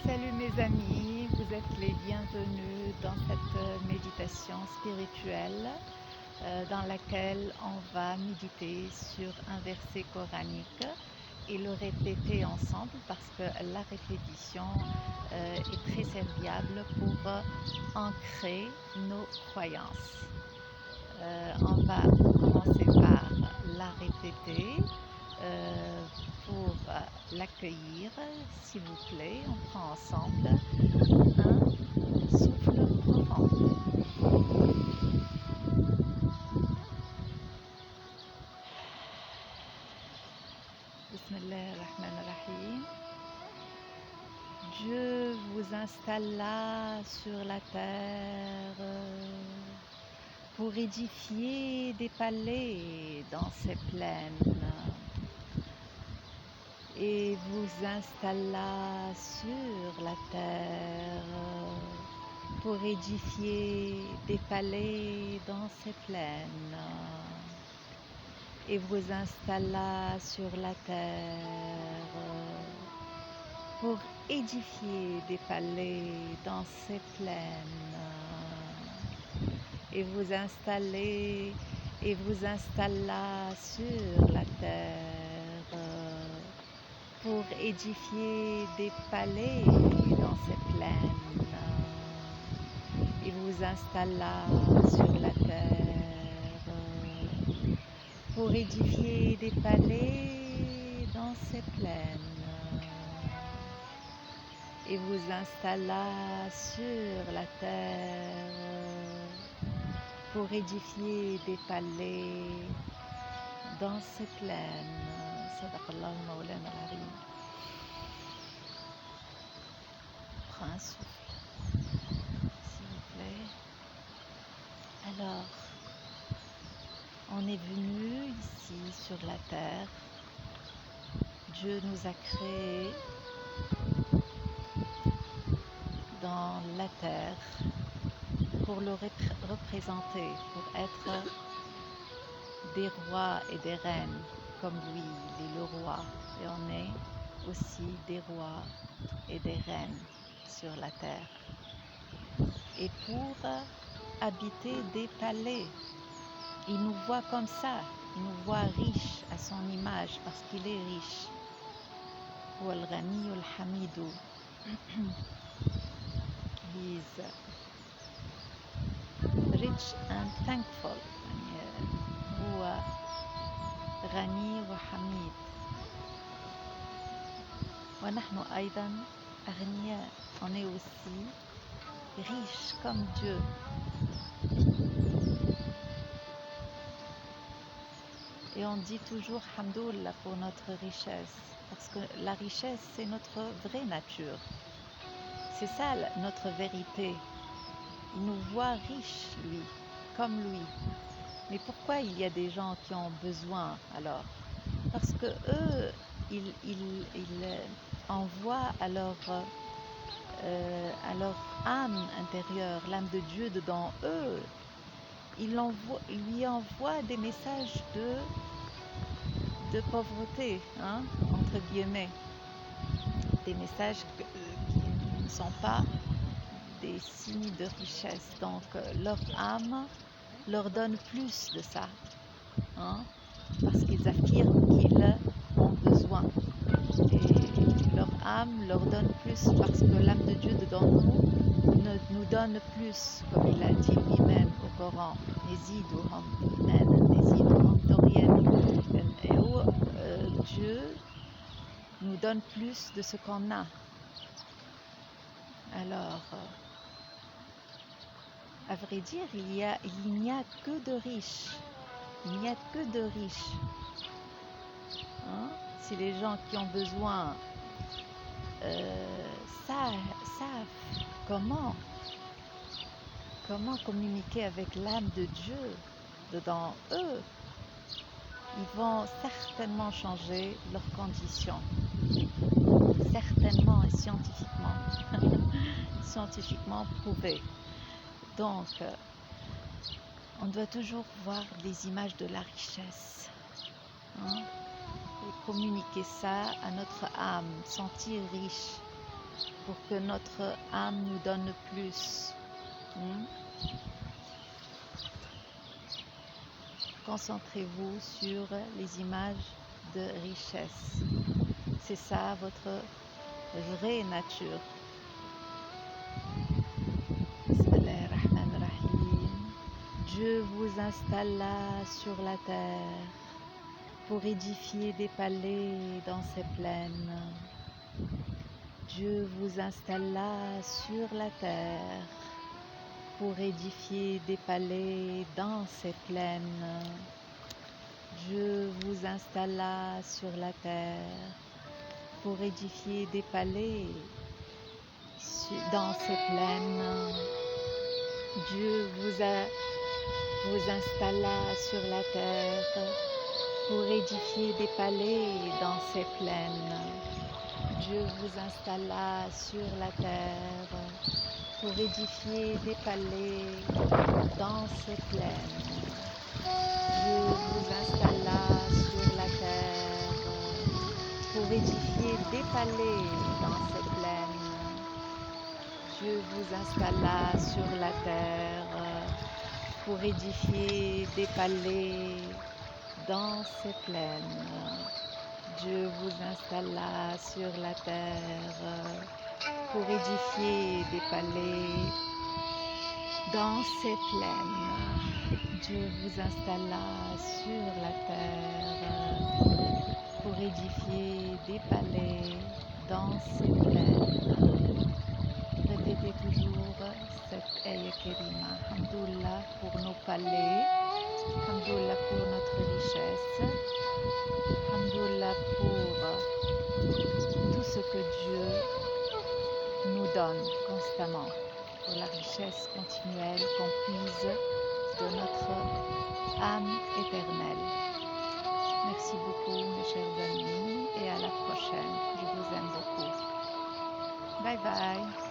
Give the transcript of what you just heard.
Salut mes amis, vous êtes les bienvenus dans cette méditation spirituelle dans laquelle on va méditer sur un verset coranique et le répéter ensemble parce que la répétition est très serviable pour ancrer nos croyances. On va commencer par la répéter pour l'accueillir, s'il vous plaît. On prend ensemble un souffle profond. Bismillah ar-Rahman ar-Rahim. Dieu vous installe là sur la terre pour édifier des palais dans ces plaines et vous installe là sur la terre pour édifier des palais dans ces plaines et vous installe là sur la terre pour édifier des palais dans ces plaines et vous installer et vous installe là sur la terre pour édifier des palais dans ces plaines et vous installe là sur la terre pour édifier des palais dans ces plaines et vous installe là sur la terre pour édifier des palais dans ces plaines. Sadaqallahu Mawlana al-Azim. Prends un souffle, s'il vous plaît. Alors, on est venu ici sur la terre. Dieu nous a créés dans la terre pour le représenter, pour être des rois et des reines comme lui, il est le roi et on est aussi des rois et des reines sur la terre et pour habiter des palais. Il nous voit comme ça, il nous voit riches à son image parce qu'il est riche. He is rich and thankful. هو غني وحميد ونحن أيضا أغنياء. On est aussi riche comme Dieu. Et on dit toujours Hamdoullah pour notre richesse, parce que la richesse c'est notre vraie nature. C'est ça notre vérité. Il nous voit riches, lui, comme lui. Mais pourquoi il y a des gens qui ont besoin alors? Parce que eux, ils envoient à leur âme intérieure, l'âme de Dieu dedans eux, ils lui envoient des messages de pauvreté, hein, entre guillemets, des messages qui ne sont pas des signes de richesse. Donc leur âme leur donne plus de ça, hein, parce qu'ils affirment qu'ils ont besoin. Et leur âme leur donne plus parce que l'âme de Dieu dedans nous donne plus, comme il a dit lui-même au Coran. Dieu nous donne plus de ce qu'on a. Alors, à vrai dire, il n'y a que de riches. Il n'y a que de riches. Hein? Si les gens qui ont besoin savent comment communiquer avec l'âme de Dieu dedans eux, ils vont certainement changer leurs conditions. Certainement et scientifiquement prouvé. Donc, on doit toujours voir des images de la richesse, hein, et communiquer ça à notre âme, sentir riche pour que notre âme nous donne plus. Concentrez-vous sur les images de richesse. C'est ça votre vraie nature. Bismillahirrahmanirrahim. Dieu vous installe là sur la terre pour édifier des palais dans ces plaines. Dieu vous installe là sur la terre pour édifier des palais dans ces plaines. Dieu vous installe là sur la terre pour édifier des palais dans ces plaines. Dieu vous installe là sur la terre pour édifier des palais dans ces plaines. Dieu vous installe là sur la terre pour édifier des palais dans ces plaines. Dieu vous installe là sur la terre pour édifier des palais dans ces plaines. Dieu vous installe là sur la terre pour édifier des palais dans ces plaines. Dieu vous installe là sur la terre pour édifier des palais dans ces plaines. Dieu vous installe là sur la terre pour édifier des palais dans ces plaines. Répétez toujours cette Aya Kerima. Hamdoullah pour nos palais, Hamdoullah pour notre richesse, Hamdoullah pour tout ce que Dieu nous donne constamment, pour la richesse continuelle qu'on puise de notre âme éternelle. Merci beaucoup mes chers amis et à la prochaine. Je vous aime beaucoup. Bye bye.